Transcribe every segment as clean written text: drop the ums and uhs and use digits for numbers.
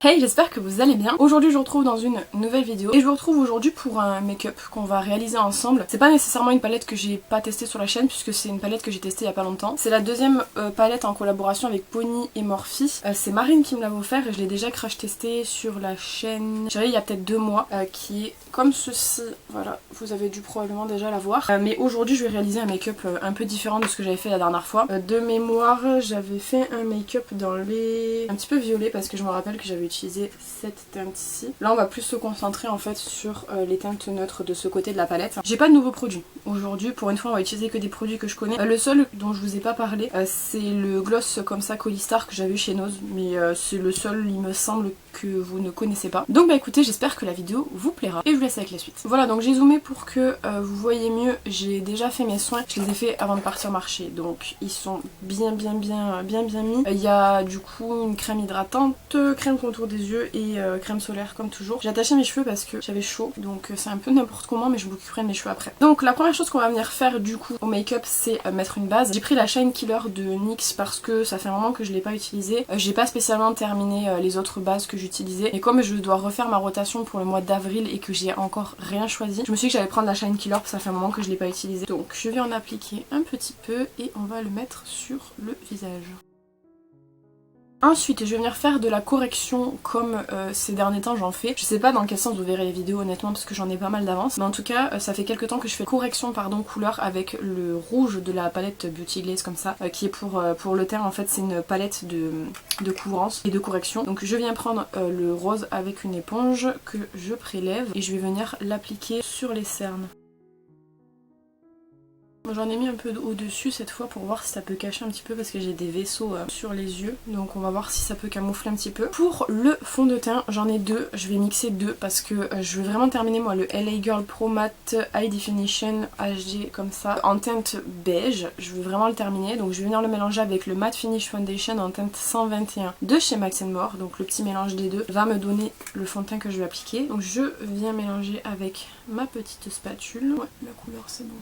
Hey, j'espère que vous allez bien. Aujourd'hui je vous retrouve dans une nouvelle vidéo et je vous retrouve aujourd'hui pour un make-up qu'on va réaliser ensemble. C'est pas nécessairement une palette que j'ai pas testée sur la chaîne puisque c'est une palette que j'ai testée il y a pas longtemps. C'est la deuxième palette en collaboration avec Pony et Morphe. C'est Marine qui me l'a offert et je l'ai déjà crash testé sur la chaîne, je dirais il y a peut-être 2 mois, qui est comme ceci. Voilà, vous avez dû probablement déjà la voir. Mais aujourd'hui je vais réaliser un make-up un peu différent de ce que j'avais fait la dernière fois. De mémoire, j'avais fait un make-up dans les... un petit peu violet parce que je me rappelle que j'avais utilisé cette teinte ici. Là on va plus se concentrer en fait sur les teintes neutres de ce côté de la palette. J'ai pas de nouveaux produits aujourd'hui, pour une fois on va utiliser que des produits que je connais. Le seul dont je vous ai pas parlé c'est le gloss comme ça Colistar que j'avais eu chez Nose, mais c'est le seul il me semble que vous ne connaissez pas. Donc bah écoutez, j'espère que la vidéo vous plaira et je vous laisse avec la suite. Voilà, donc j'ai zoomé pour que vous voyez mieux. J'ai déjà fait mes soins, je les ai fait avant de partir marcher, donc ils sont bien mis. Il y a du coup une crème hydratante, crème contour des yeux et crème solaire comme toujours. J'ai attaché mes cheveux parce que j'avais chaud, donc c'est un peu n'importe comment, mais je m'occuperai de mes cheveux après. Donc la première chose qu'on va venir faire du coup au make-up, c'est mettre une base. J'ai pris la Shine Killer de NYX parce que ça fait un moment que je l'ai pas utilisée. J'ai pas spécialement terminé les autres bases que j'utilisais, et comme je dois refaire ma rotation pour le mois d'avril et que j'ai encore rien choisi, je me suis dit que j'allais prendre la Shine Killer parce que ça fait un moment que je l'ai pas utilisée. Donc je vais en appliquer un petit peu et on va le mettre sur le visage. Ensuite, je vais venir faire de la correction comme ces derniers temps j'en fais. Je sais pas dans quel sens vous verrez les vidéos honnêtement parce que j'en ai pas mal d'avance. Mais en tout cas, ça fait quelques temps que je fais correction couleur avec le rouge de la palette Beauty Glaze comme ça. Qui est pour le teint en fait, c'est une palette de couvrance et de correction. Donc je viens prendre le rose avec une éponge que je prélève et je vais venir l'appliquer sur les cernes. J'en ai mis un peu au-dessus cette fois pour voir si ça peut cacher un petit peu parce que j'ai des vaisseaux sur les yeux. Donc on va voir si ça peut camoufler un petit peu. Pour le fond de teint, j'en ai deux. Je vais mixer deux parce que je veux vraiment terminer moi le LA Girl Pro Matte High Definition HD comme ça en teinte beige. Je veux vraiment le terminer. Donc je vais venir le mélanger avec le Matte Finish Foundation en teinte 121 de chez Max & More. Donc le petit mélange des deux va me donner le fond de teint que je vais appliquer. Donc je viens mélanger avec ma petite spatule. Ouais, la couleur c'est bon.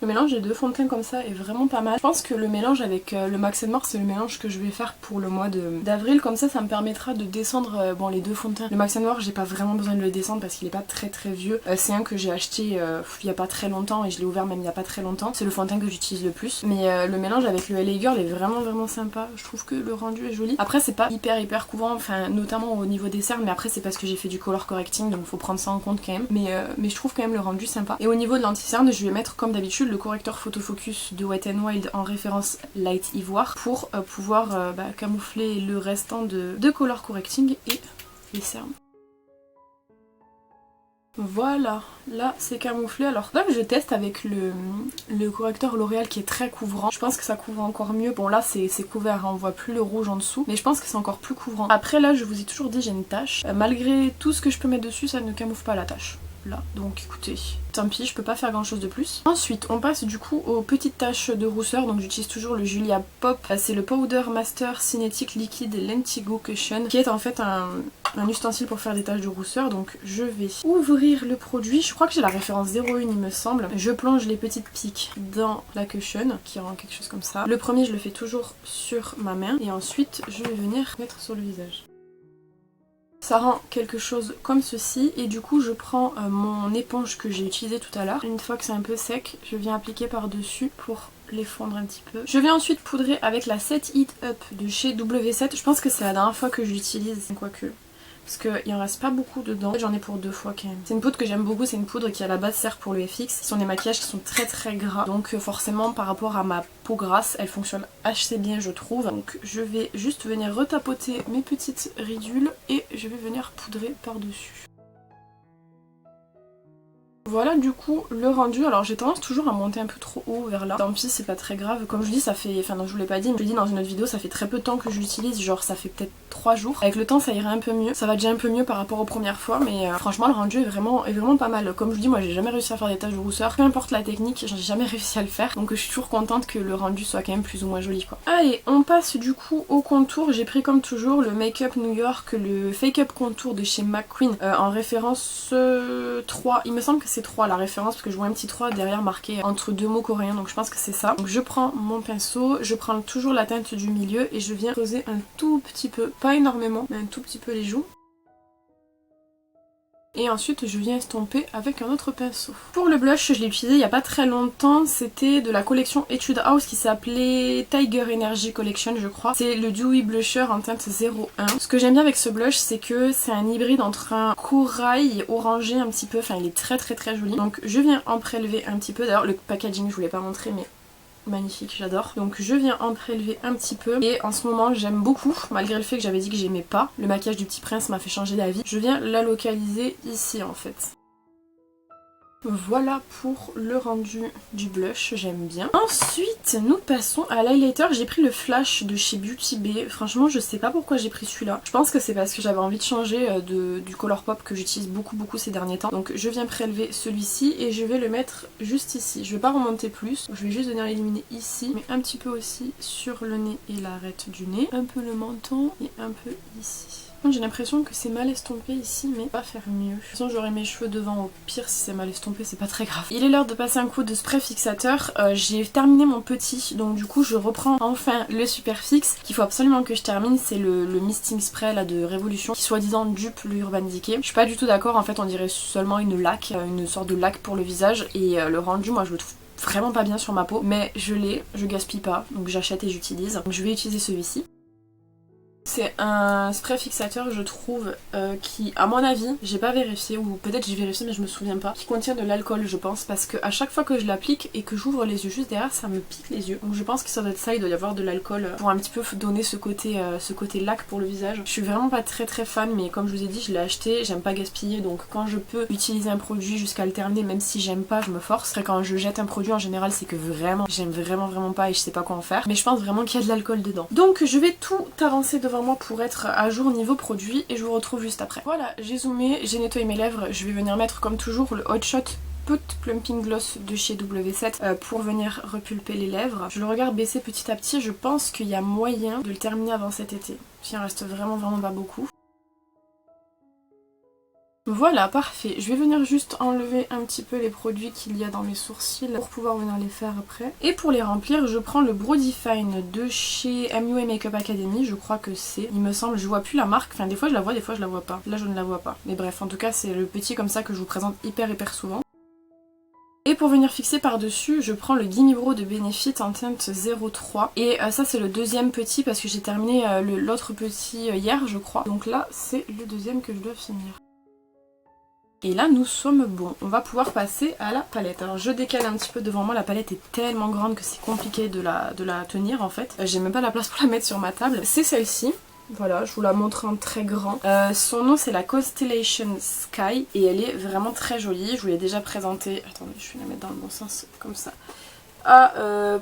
Le mélange des deux fonds de teint comme ça est vraiment pas mal. Je pense que le mélange avec le Max & More c'est le mélange que je vais faire pour le mois d'avril. Comme ça me permettra de descendre bon, les deux fonds de teint. Le Max & More j'ai pas vraiment besoin de le descendre parce qu'il est pas très vieux. C'est un que j'ai acheté il y a pas très longtemps et je l'ai ouvert même il y a pas très longtemps. C'est le fond de teint que j'utilise le plus. Mais le mélange avec le LA Girl est vraiment sympa. Je trouve que le rendu est joli. Après c'est pas hyper couvrant, enfin notamment au niveau des cernes, mais après c'est parce que j'ai fait du color correcting donc faut prendre ça en compte quand même. Mais je trouve quand même le rendu sympa. Et au niveau de l'anti-cerne, je vais mettre comme d'habitude le correcteur photofocus de Wet n Wild en référence Light Ivoire pour pouvoir camoufler le restant de color correcting et les cernes. Voilà, là c'est camouflé. Alors là je teste avec le correcteur L'Oréal qui est très couvrant. Je pense que ça couvre encore mieux. Bon là c'est couvert, hein, on voit plus le rouge en dessous, mais je pense que c'est encore plus couvrant. Après là je vous ai toujours dit j'ai une tache. Malgré tout ce que je peux mettre dessus, ça ne camoufle pas la tache. Là, donc écoutez, tant pis, je peux pas faire grand chose de plus. Ensuite, on passe du coup aux petites taches de rousseur, donc j'utilise toujours le Julia Pop. C'est le Powder Master Cinetic Liquid Lentigo Cushion, qui est en fait un ustensile pour faire des taches de rousseur. Donc je vais ouvrir le produit, je crois que j'ai la référence 01 il me semble. Je plonge les petites piques dans la cushion, qui rend quelque chose comme ça. Le premier je le fais toujours sur ma main, et ensuite je vais venir mettre sur le visage. Ça rend quelque chose comme ceci et du coup je prends mon éponge que j'ai utilisée tout à l'heure. Une fois que c'est un peu sec, je viens appliquer par dessus pour les fondre un petit peu. Je vais ensuite poudrer avec la Set It Up de chez W7. Je pense que c'est la dernière fois que je l'utilise, quoique. Parce qu'il en reste pas beaucoup dedans. J'en ai pour 2 fois quand même. C'est une poudre que j'aime beaucoup, c'est une poudre qui à la base sert pour le FX. Ce sont des maquillages qui sont très gras. Donc forcément par rapport à ma peau grasse, elle fonctionne assez bien je trouve. Donc je vais juste venir retapoter mes petites ridules et je vais venir poudrer par dessus. Voilà du coup le rendu. Alors j'ai tendance toujours à monter un peu trop haut vers là. Tant pis, c'est pas très grave. Comme je vous dis, ça fait, enfin non je vous l'ai pas dit, mais je l'ai dit dans une autre vidéo, ça fait très peu de temps que je l'utilise, genre ça fait peut-être 3 jours. Avec le temps ça irait un peu mieux. Ça va déjà un peu mieux par rapport aux premières fois, mais franchement le rendu est vraiment pas mal. Comme je vous dis, moi j'ai jamais réussi à faire des taches de rousseur. Peu importe la technique, j'ai jamais réussi à le faire. Donc je suis toujours contente que le rendu soit quand même plus ou moins joli quoi. Allez, on passe du coup au contour. J'ai pris comme toujours le Make Up New York, le Fake Up Contour de chez McQueen en référence 3. Il me semble que c'est 3 la référence parce que je vois un petit 3 derrière marqué entre deux mots coréens, donc je pense que c'est ça. Donc je prends mon pinceau, je prends toujours la teinte du milieu et je viens creuser un tout petit peu, pas énormément, mais un tout petit peu les joues. Et ensuite je viens estomper avec un autre pinceau. Pour le blush, je l'ai utilisé il n'y a pas très longtemps, c'était de la collection Etude House qui s'appelait Tiger Energy Collection je crois. C'est le Dewy Blusher en teinte 01. Ce que j'aime bien avec ce blush, c'est que c'est un hybride entre un corail orangé un petit peu, enfin il est très joli. Donc je viens en prélever un petit peu, d'ailleurs le packaging je vous l'ai pas montré mais magnifique, j'adore. Donc je viens en prélever un petit peu et en ce moment j'aime beaucoup, malgré le fait que j'avais dit que j'aimais pas. Le maquillage du Petit Prince m'a fait changer d'avis. Je viens la localiser ici en fait. Voilà pour le rendu du blush, j'aime bien. Ensuite, nous passons à l'highlighter. J'ai pris le Flash de chez Beauty Bay. Franchement, je sais pas pourquoi j'ai pris celui-là. Je pense que c'est parce que j'avais envie de changer du Colourpop que j'utilise beaucoup ces derniers temps. Donc je viens prélever celui-ci et je vais le mettre juste ici. Je vais pas remonter plus, je vais juste venir l'éliminer ici, mais un petit peu aussi sur le nez et l'arête du nez. Un peu le menton et un peu ici. J'ai l'impression que c'est mal estompé ici, mais pas faire mieux. De toute façon, j'aurai mes cheveux devant, au pire, si c'est mal estompé, c'est pas très grave. Il est l'heure de passer un coup de spray fixateur. J'ai terminé mon petit, donc du coup, je reprends enfin le super fixe qu'il faut absolument que je termine. C'est le misting spray là de Révolution, qui soi-disant dupe le Urban Decay. Je suis pas du tout d'accord, en fait, on dirait seulement une laque, une sorte de laque pour le visage. Et le rendu, moi, je le trouve vraiment pas bien sur ma peau, mais je l'ai, je gaspille pas, donc j'achète et j'utilise. Donc je vais utiliser celui-ci. C'est un spray fixateur je trouve qui à mon avis, j'ai pas vérifié ou peut-être j'ai vérifié mais je me souviens pas, qui contient de l'alcool je pense parce que à chaque fois que je l'applique et que j'ouvre les yeux juste derrière ça me pique les yeux. Donc je pense que ça doit être ça, il doit y avoir de l'alcool pour un petit peu donner ce côté lac pour le visage. Je suis vraiment pas très fan mais comme je vous ai dit je l'ai acheté, j'aime pas gaspiller donc quand je peux utiliser un produit jusqu'à le terminer même si j'aime pas je me force. Après quand je jette un produit en général c'est que vraiment j'aime vraiment pas et je sais pas quoi en faire mais je pense vraiment qu'il y a de l'alcool dedans. Donc je vais tout avancer devant moi pour être à jour niveau produit et je vous retrouve juste après. Voilà, j'ai zoomé, j'ai nettoyé mes lèvres, je vais venir mettre comme toujours le Hot Shot Put Plumping Gloss de chez W7 pour venir repulper les lèvres. Je le regarde baisser petit à petit, je pense qu'il y a moyen de le terminer avant cet été. Il en reste vraiment pas beaucoup. Voilà, parfait. Je vais venir juste enlever un petit peu les produits qu'il y a dans mes sourcils pour pouvoir venir les faire après. Et pour les remplir, je prends le Brody Fine de chez MUA Makeup Academy, je crois que c'est. Il me semble, je vois plus la marque, enfin des fois je la vois, des fois je la vois pas. Là je ne la vois pas. Mais bref, en tout cas c'est le petit comme ça que je vous présente hyper souvent. Et pour venir fixer par dessus, je prends le Gimme Brow de Benefit en teinte 03. Et ça c'est le deuxième petit parce que j'ai terminé l'autre petit hier je crois. Donc là c'est le deuxième que je dois finir. Et là nous sommes bons, on va pouvoir passer à la palette. Alors je décale un petit peu devant moi, la palette est tellement grande que c'est compliqué de la tenir en fait. J'ai même pas la place pour la mettre sur ma table. C'est celle-ci, voilà, je vous la montre en très grand. Son nom c'est la Constellation Sky et elle est vraiment très jolie. Je vous l'ai déjà présentée, attendez je vais la mettre dans le bon sens comme ça. À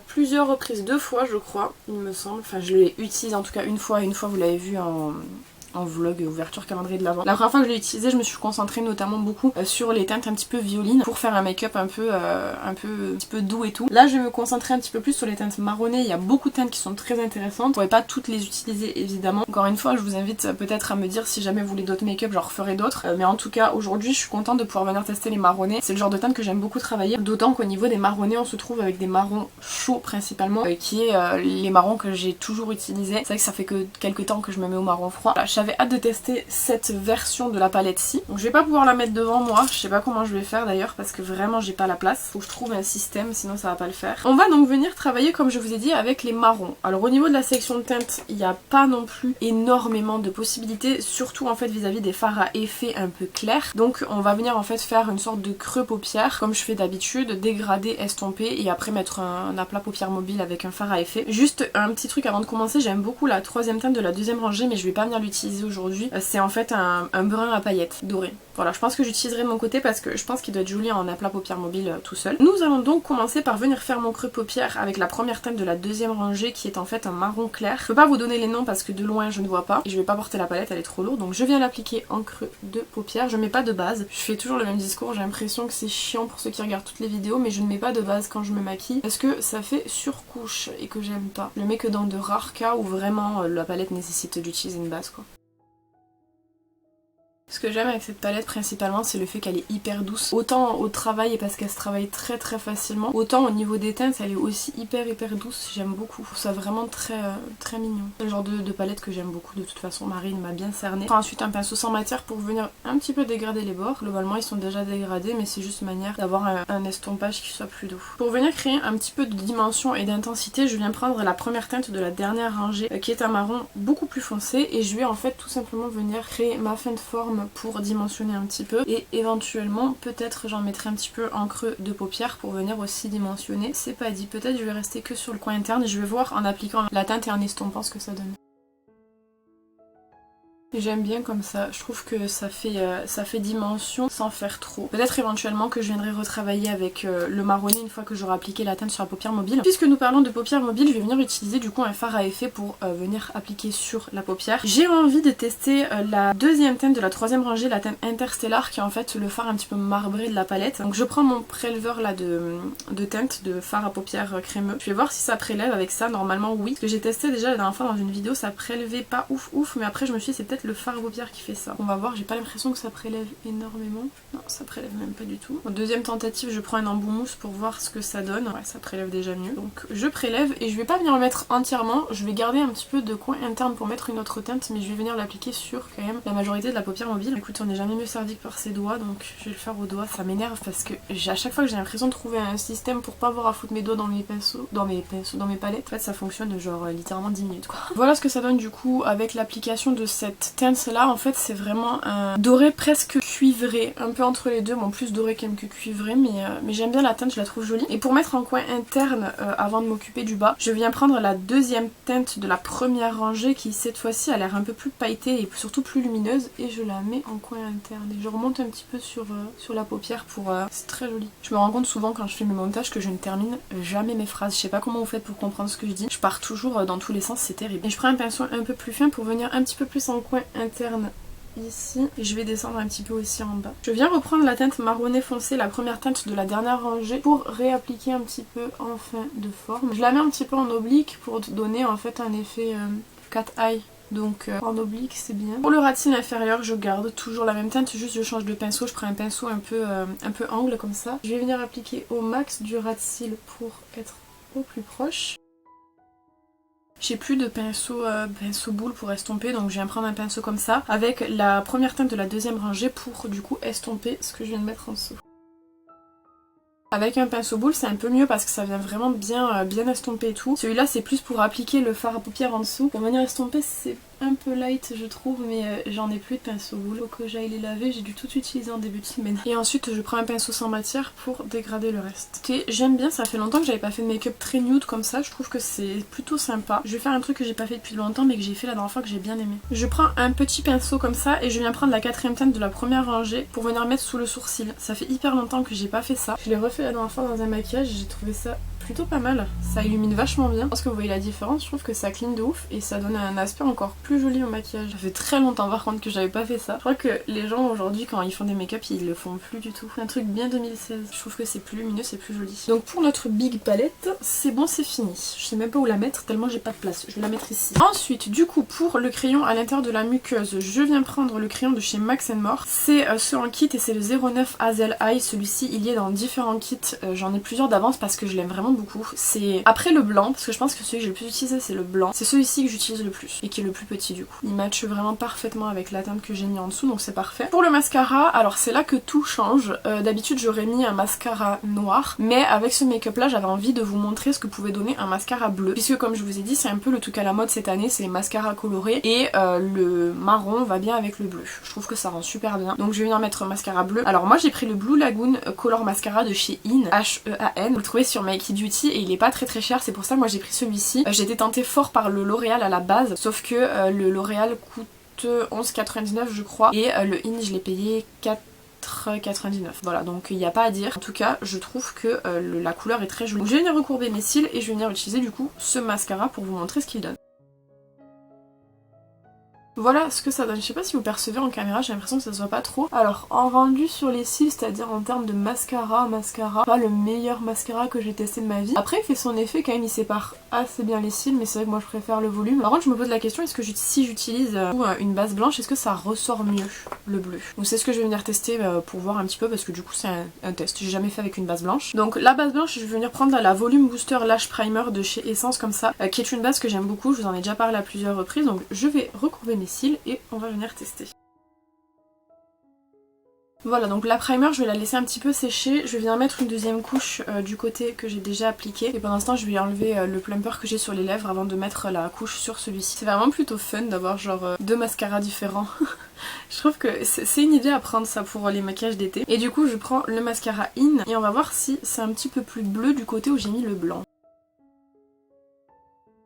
plusieurs reprises, 2 fois je crois, il me semble. Enfin je l'ai utilisée en tout cas une fois vous l'avez vu en vlog ouverture calendrier de l'Avent. La première fois que je l'ai utilisé, je me suis concentrée notamment beaucoup sur les teintes un petit peu violines pour faire un make-up un petit peu doux et tout. Là, je vais me concentrer un petit peu plus sur les teintes marronnées. Il y a beaucoup de teintes qui sont très intéressantes. Je pourrais pas toutes les utiliser évidemment. Encore une fois, je vous invite peut-être à me dire si jamais vous voulez d'autres make-up, j'en referai d'autres. Mais en tout cas, aujourd'hui, je suis contente de pouvoir venir tester les marronnés. C'est le genre de teinte que j'aime beaucoup travailler. D'autant qu'au niveau des marronnés, on se trouve avec des marrons chauds principalement, qui est les marrons que j'ai toujours utilisés. C'est vrai que ça fait que quelques temps que je me mets au marron froid. Voilà, j'avais hâte de tester cette version de la palette-ci. Donc je vais pas pouvoir la mettre devant moi, je sais pas comment je vais faire d'ailleurs parce que vraiment j'ai pas la place. Faut que je trouve un système sinon ça va pas le faire. On va donc venir travailler comme je vous ai dit avec les marrons. Alors au niveau de la sélection de teintes, il n'y a pas non plus énormément de possibilités, surtout en fait vis-à-vis des fards à effet un peu clairs. Donc on va venir en fait faire une sorte de creux paupière comme je fais d'habitude, dégrader, estomper et après mettre un aplat paupière mobile avec un fard à effet. Juste un petit truc avant de commencer, j'aime beaucoup la troisième teinte de la deuxième rangée mais je vais pas venir l'utiliser aujourd'hui. C'est en fait un brun à paillettes doré. Voilà, je pense que j'utiliserai de mon côté parce que je pense qu'il doit être joli en aplat paupière mobile tout seul. Nous allons donc commencer par venir faire mon creux paupière avec la première teinte de la deuxième rangée qui est en fait un marron clair. Je peux pas vous donner les noms parce que de loin je ne vois pas et je vais pas porter la palette, elle est trop lourde. Donc je viens l'appliquer en creux de paupière. Je mets pas de base. Je fais toujours le même discours, j'ai l'impression que c'est chiant pour ceux qui regardent toutes les vidéos mais je ne mets pas de base quand je me maquille parce que ça fait surcouche et que j'aime pas. Je le mets que dans de rares cas où vraiment la palette nécessite d'utiliser une base quoi. Ce que j'aime avec cette palette principalement, c'est le fait qu'elle est hyper douce. Autant au travail et parce qu'elle se travaille très facilement, autant au niveau des teintes elle est aussi hyper douce. J'aime beaucoup. Je trouve ça vraiment très mignon. C'est le genre de palette que j'aime beaucoup. De toute façon Marine m'a bien cerné. Je prends ensuite un pinceau sans matière pour venir un petit peu dégrader les bords. Globalement ils sont déjà dégradés mais c'est juste une manière d'avoir un estompage qui soit plus doux. Pour venir créer un petit peu de dimension et d'intensité, je viens prendre la première teinte de la dernière rangée qui est un marron beaucoup plus foncé et je vais en fait tout simplement venir créer ma fin de forme pour dimensionner un petit peu et éventuellement peut-être j'en mettrai un petit peu en creux de paupières pour venir aussi dimensionner. C'est pas dit, peut-être je vais rester que sur le coin interne et je vais voir en appliquant la teinte et en estompant ce que ça donne. J'aime bien comme ça, je trouve que ça fait dimension sans faire trop. Peut-être éventuellement que je viendrai retravailler avec le marronné une fois que j'aurai appliqué la teinte sur la paupière mobile. Puisque nous parlons de paupières mobiles, je vais venir utiliser du coup un fard à effet pour venir appliquer sur la paupière. J'ai envie de tester la deuxième teinte de la troisième rangée, la teinte Interstellar, qui est en fait le fard un petit peu marbré de la palette. Donc je prends mon préleveur là de teinte, de fard à paupières crémeux. Je vais voir si ça prélève avec ça, normalement oui. Parce que j'ai testé déjà la dernière fois dans une vidéo, ça prélevait pas ouf, mais après je me suis dit c'est peut-être le fard à paupières qui fait ça. On va voir, j'ai pas l'impression que ça prélève énormément. Non, ça prélève même pas du tout. En deuxième tentative, je prends un embout mousse pour voir ce que ça donne. Ouais, ça prélève déjà mieux. Donc je prélève et je vais pas venir le mettre entièrement. Je vais garder un petit peu de coin interne pour mettre une autre teinte, mais je vais venir l'appliquer sur quand même la majorité de la paupière mobile. Écoute, on n'est jamais mieux servi que par ses doigts, donc je vais le faire au doigt. Ça m'énerve parce que à chaque fois que j'ai l'impression de trouver un système pour pas avoir à foutre mes doigts dans mes pinceaux, dans mes palettes, en fait ça fonctionne genre littéralement 10 minutes quoi. Voilà ce que ça donne du coup avec l'application de cette teinte là. En fait c'est vraiment un doré presque cuivré, un peu entre les deux, bon plus doré quand même que cuivré, mais j'aime bien la teinte, je la trouve jolie. Et pour mettre en coin interne avant de m'occuper du bas, je viens prendre la deuxième teinte de la première rangée qui cette fois-ci a l'air un peu plus pailletée et surtout plus lumineuse et je la mets en coin interne et je remonte un petit peu sur la paupière pour... c'est très joli. Je me rends compte souvent quand je fais mes montages que je ne termine jamais mes phrases, je sais pas comment vous faites pour comprendre ce que je dis, je pars toujours dans tous les sens, c'est terrible. Et je prends un pinceau un peu plus fin pour venir un petit peu plus en coin interne ici et je vais descendre un petit peu aussi en bas. Je viens reprendre la teinte marronné foncé, la première teinte de la dernière rangée pour réappliquer un petit peu en fin de forme. Je la mets un petit peu en oblique pour donner en fait un effet cat eye. Donc en oblique c'est bien. Pour le ras de cils inférieur je garde toujours la même teinte, juste je change de pinceau, je prends un pinceau un peu angle comme ça. Je vais venir appliquer au max du ras de cils pour être au plus proche. J'ai plus de pinceau boule pour estomper, donc je viens prendre un pinceau comme ça avec la première teinte de la deuxième rangée pour du coup estomper ce que je viens de mettre en dessous. Avec un pinceau boule c'est un peu mieux parce que ça vient vraiment bien estomper et tout. Celui-là c'est plus pour appliquer le fard à paupières en dessous. Pour venir estomper c'est un peu light je trouve, mais j'en ai plus de pinceau boule. Faut que j'aille les laver, j'ai dû tout utiliser en début de semaine. Et ensuite je prends un pinceau sans matière pour dégrader le reste. J'aime bien, ça fait longtemps que j'avais pas fait de make-up très nude comme ça, je trouve que c'est plutôt sympa. Je vais faire un truc que j'ai pas fait depuis longtemps mais que j'ai fait la dernière fois que j'ai bien aimé. Je prends un petit pinceau comme ça et je viens prendre la quatrième teinte de la première rangée pour venir mettre sous le sourcil. Ça fait hyper longtemps que j'ai pas fait ça. Je l'ai refait la dernière fois dans un maquillage et j'ai trouvé ça plutôt pas mal. Ça illumine vachement bien. Je pense que vous voyez la différence, je trouve que ça clean de ouf et ça donne un aspect encore plus joli au maquillage. Ça fait très longtemps par contre que j'avais pas fait ça. Je crois que les gens aujourd'hui quand ils font des make-up ils le font plus du tout. Un truc bien 2016. Je trouve que c'est plus lumineux, c'est plus joli. Donc pour notre big palette, c'est bon, c'est fini. Je sais même pas où la mettre tellement j'ai pas de place. Je vais la mettre ici. Ensuite du coup pour le crayon à l'intérieur de la muqueuse, je viens prendre le crayon de chez Max More. C'est ce en kit et c'est le 09 Hazel Eye. Celui-ci il y est dans différents kits. J'en ai plusieurs d'avance parce que je l'aime vraiment beaucoup. C'est après le blanc, parce que je pense que celui que j'ai le plus utilisé c'est le blanc. C'est celui-ci que j'utilise le plus et qui est le plus petit du coup. Il matche vraiment parfaitement avec la teinte que j'ai mis en dessous, donc c'est parfait. Pour le mascara, alors c'est là que tout change. D'habitude j'aurais mis un mascara noir, mais avec ce make-up là j'avais envie de vous montrer ce que pouvait donner un mascara bleu. Puisque comme je vous ai dit c'est un peu le truc à la mode cette année, c'est les mascaras colorés et le marron va bien avec le bleu. Je trouve que ça rend super bien. Donc je vais venir mettre un mascara bleu. Alors moi j'ai pris le Blue Lagoon Color Mascara de chez In, H-E-A-N. Vous le trouvez sur Makey Beauty et il est pas très cher, c'est pour ça que moi j'ai pris celui-ci. J'étais tentée fort par le L'Oréal à la base, sauf que le L'Oréal coûte 11,99 je crois et le In je l'ai payé 4,99. Voilà, donc il n'y a pas à dire. En tout cas je trouve que la couleur est très jolie. Donc je vais venir recourber mes cils et je vais venir utiliser du coup ce mascara pour vous montrer ce qu'il donne. Voilà ce que ça donne. Je sais pas si vous percevez en caméra, j'ai l'impression que ça se voit pas trop. Alors en rendu sur les cils, c'est-à-dire en termes de mascara, pas le meilleur mascara que j'ai testé de ma vie. Après il fait son effet quand même, il sépare assez bien les cils, mais c'est vrai que moi je préfère le volume. Par contre je me pose la question, est-ce que si j'utilise une base blanche, est-ce que ça ressort mieux le bleu? Donc c'est ce que je vais venir tester pour voir un petit peu, parce que du coup c'est un test. J'ai jamais fait avec une base blanche. Donc la base blanche, je vais venir prendre la Volume Booster Lash Primer de chez Essence comme ça, qui est une base que j'aime beaucoup, je vous en ai déjà parlé à plusieurs reprises. Donc je vais recourber mes cils et on va venir tester. Voilà, donc la primer, je vais la laisser un petit peu sécher. Je viens mettre une deuxième couche du côté que j'ai déjà appliqué. Et pendant ce temps, je vais enlever le plumper que j'ai sur les lèvres avant de mettre la couche sur celui-ci. C'est vraiment plutôt fun d'avoir genre deux mascaras différents. Je trouve que c'est une idée à prendre ça pour les maquillages d'été. Et du coup, je prends le mascara In et on va voir si c'est un petit peu plus bleu du côté où j'ai mis le blanc.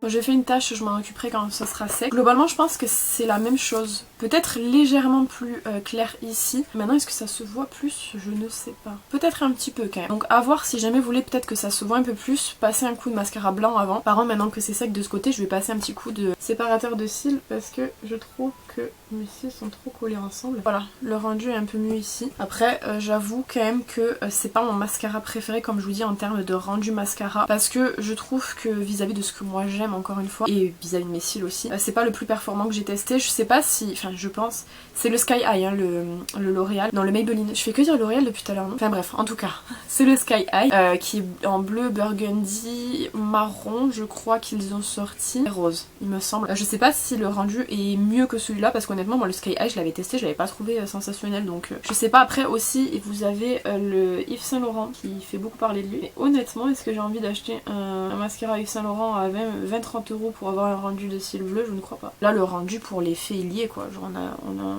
J'ai fait une tâche, je m'en occuperai quand ça sera sec. Globalement je pense que c'est la même chose. Peut-être légèrement plus clair ici. Maintenant est-ce que ça se voit plus? Je ne sais pas. Peut-être un petit peu quand même. Donc à voir, si jamais vous voulez peut-être que ça se voit un peu plus, passez un coup de mascara blanc avant. Par contre maintenant que c'est sec de ce côté, je vais passer un petit coup de séparateur de cils parce que je trouve que mes cils sont trop collés ensemble. Voilà, le rendu est un peu mieux ici. Après j'avoue quand même que c'est pas mon mascara préféré comme je vous dis en termes de rendu mascara, parce que je trouve que vis-à-vis de ce que moi j'aime encore une fois, et vis-à-vis de mes cils aussi, c'est pas le plus performant que j'ai testé. Je sais pas si, enfin je pense, c'est le Sky High hein, le L'Oréal, non le Maybelline, je fais que dire L'Oréal depuis tout à l'heure, non? Enfin bref, en tout cas c'est le Sky High qui est en bleu, burgundy, marron, je crois qu'ils ont sorti, et rose il me semble. Je sais pas si le rendu est mieux que celui-là, parce qu'honnêtement moi le Sky High je l'avais testé, je l'avais pas trouvé sensationnel, donc je sais pas. Après aussi vous avez le Yves Saint Laurent qui fait beaucoup parler de lui, mais honnêtement est-ce que j'ai envie d'acheter un mascara Yves Saint Laurent à 20-30 € pour avoir un rendu de cils bleus? Je ne crois pas. Là le rendu pour l'effet il y est quoi, genre on a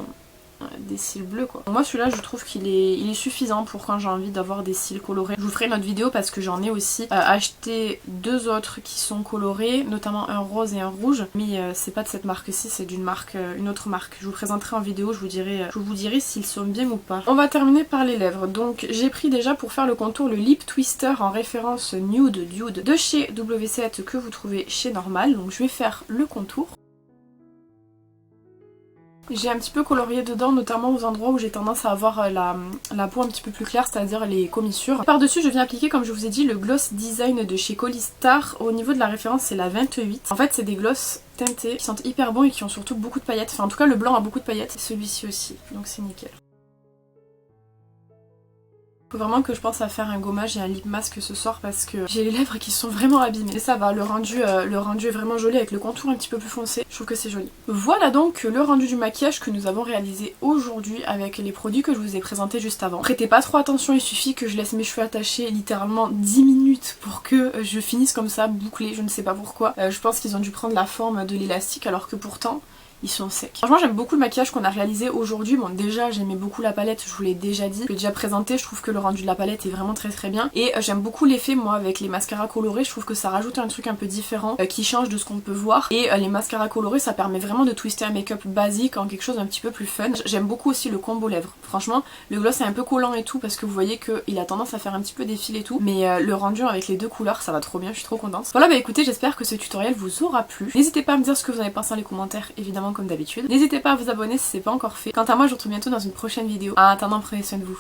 des cils bleus quoi. Moi celui-là je trouve qu'il est suffisant pour quand j'ai envie d'avoir des cils colorés. Je vous ferai une autre vidéo parce que j'en ai aussi acheté deux autres qui sont colorés, notamment un rose et un rouge, mais c'est pas de cette marque-ci, c'est d'une marque, une autre marque. Je vous présenterai en vidéo, je vous dirai s'ils sont bien ou pas. On va terminer par les lèvres. Donc j'ai pris déjà pour faire le contour le Lip Twister en référence Nude Dude de chez WC7 que vous trouvez chez Normal. Donc je vais faire le contour. J'ai un petit peu colorié dedans, notamment aux endroits où j'ai tendance à avoir la peau un petit peu plus claire, c'est-à-dire les commissures. Par-dessus, je viens appliquer, comme je vous ai dit, le Gloss Design de chez Colistar. Au niveau de la référence, c'est la 28. En fait, c'est des gloss teintés qui sentent hyper bon et qui ont surtout beaucoup de paillettes. Enfin, en tout cas, le blanc a beaucoup de paillettes. Celui-ci aussi, donc c'est nickel. Faut vraiment que je pense à faire un gommage et un lip mask ce soir parce que j'ai les lèvres qui sont vraiment abîmées. Et ça va, le rendu est vraiment joli avec le contour un petit peu plus foncé. Je trouve que c'est joli. Voilà donc le rendu du maquillage que nous avons réalisé aujourd'hui avec les produits que je vous ai présentés juste avant. Prêtez pas trop attention, il suffit que je laisse mes cheveux attachés littéralement 10 minutes pour que je finisse comme ça, bouclés, je ne sais pas pourquoi. Je pense qu'ils ont dû prendre la forme de l'élastique alors que pourtant ils sont secs. Franchement j'aime beaucoup le maquillage qu'on a réalisé aujourd'hui. Bon déjà j'aimais beaucoup la palette, je vous l'ai déjà dit, je l'ai déjà présenté, je trouve que le rendu de la palette est vraiment très bien. Et j'aime beaucoup l'effet moi avec les mascaras colorés, je trouve que ça rajoute un truc un peu différent qui change de ce qu'on peut voir. Et les mascaras colorés ça permet vraiment de twister un make-up basique en quelque chose d'un petit peu plus fun. J'aime beaucoup aussi le combo lèvres. Franchement le gloss est un peu collant et tout parce que vous voyez qu'il a tendance à faire un petit peu défil et tout. Mais le rendu avec les deux couleurs ça va trop bien, je suis trop contente. Voilà bah écoutez, j'espère que ce tutoriel vous aura plu. N'hésitez pas à me dire ce que vous en avez pensé dans les commentaires évidemment comme d'habitude. N'hésitez pas à vous abonner si c'est pas encore fait. Quant à moi je vous retrouve bientôt dans une prochaine vidéo. En attendant prenez soin de vous.